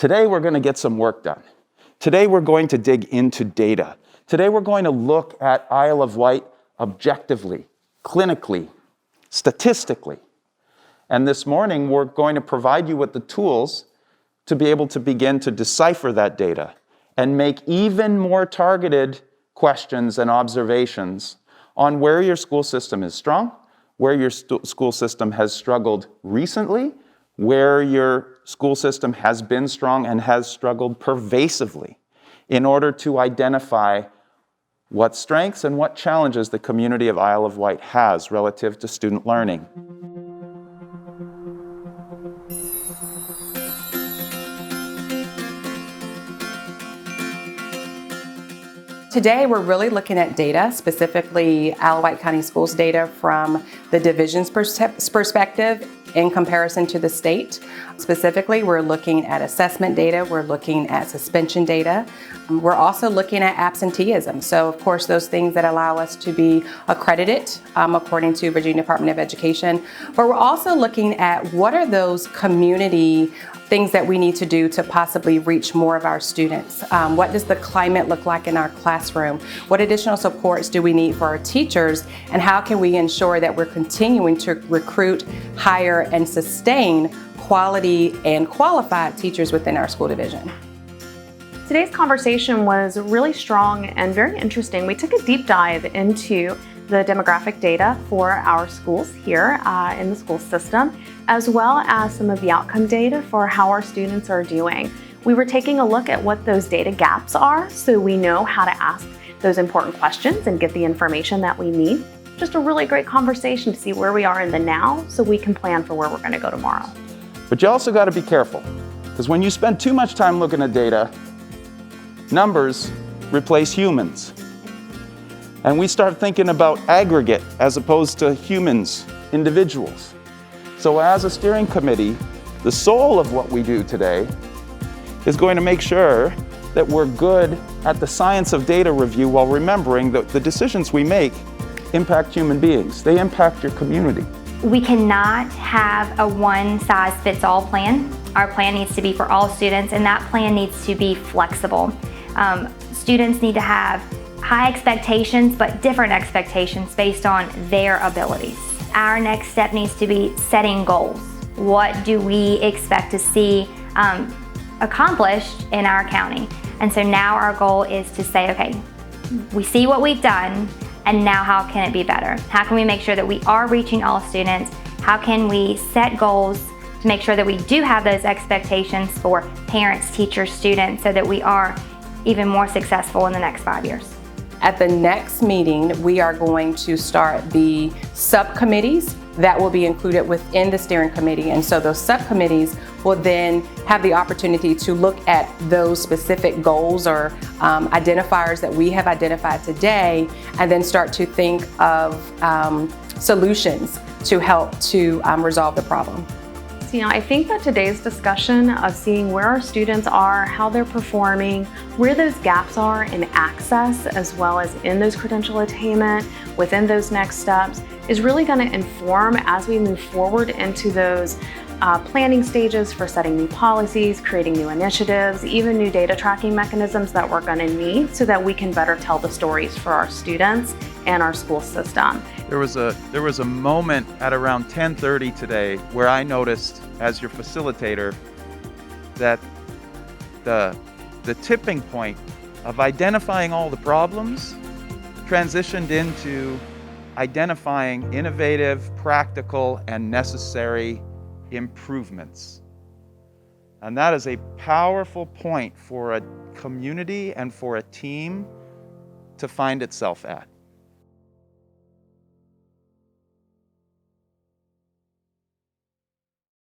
Today we're going to get some work done. Today we're going to dig into data. Today we're going to look at Isle of Wight objectively, clinically, statistically. And this morning we're going to provide you with the tools to be able to begin to decipher that data and make even more targeted questions and observations on where your school system is strong, where your school system has struggled recently, where your school system has been strong and has struggled pervasively, in order to identify what strengths and what challenges the community of Isle of Wight has relative to student learning. Today, we're really looking at data, specifically Isle of Wight County Schools data from the division's perspective in comparison to the state. Specifically, we're looking at assessment data, we're looking at suspension data. We're also looking at absenteeism. So, of course, those things that allow us to be accredited according to Virginia Department of Education. But we're also looking at what are those community things that we need to do to possibly reach more of our students. What does the climate look like in our classroom? What additional supports do we need for our teachers? And how can we ensure that we're continuing to recruit, hire, and sustain quality and qualified teachers within our school division? Today's conversation was really strong and very interesting. We took a deep dive into the demographic data for our schools here in the school system, as well as some of the outcome data for how our students are doing. We were taking a look at what those data gaps are so we know how to ask those important questions and get the information that we need. Just a really great conversation to see where we are in the now so we can plan for where we're going to go tomorrow. But you also got to be careful, because when you spend too much time looking at data, numbers replace humans. And we start thinking about aggregate as opposed to humans, individuals. So as a steering committee, the soul of what we do today is going to make sure that we're good at the science of data review while remembering that the decisions we make impact human beings. They impact your community. We cannot have a one-size-fits-all plan. Our plan needs to be for all students, and that plan needs to be flexible. Students need to have high expectations, but different expectations based on their abilities. Our next step needs to be setting goals. What do we expect to see accomplished in our county? And so now our goal is to say, okay, we see what we've done, and now how can it be better? How can we make sure that we are reaching all students? How can we set goals to make sure that we do have those expectations for parents, teachers, students, so that we are even more successful in the next 5 years? At the next meeting, we are going to start the subcommittees that will be included within the steering committee. And so those subcommittees will then have the opportunity to look at those specific goals or identifiers that we have identified today, and then start to think of solutions to help to resolve the problem. I think that today's discussion of seeing where our students are, how they're performing, where those gaps are in access, as well as in those credential attainment, within those next steps, is really going to inform as we move forward into those planning stages for setting new policies, creating new initiatives, even new data tracking mechanisms that we're going to need so that we can better tell the stories for our students and our school system. There was a moment at around 10:30 today where I noticed, as your facilitator, that the tipping point of identifying all the problems transitioned into identifying innovative, practical, and necessary improvements. And that is a powerful point for a community and for a team to find itself at.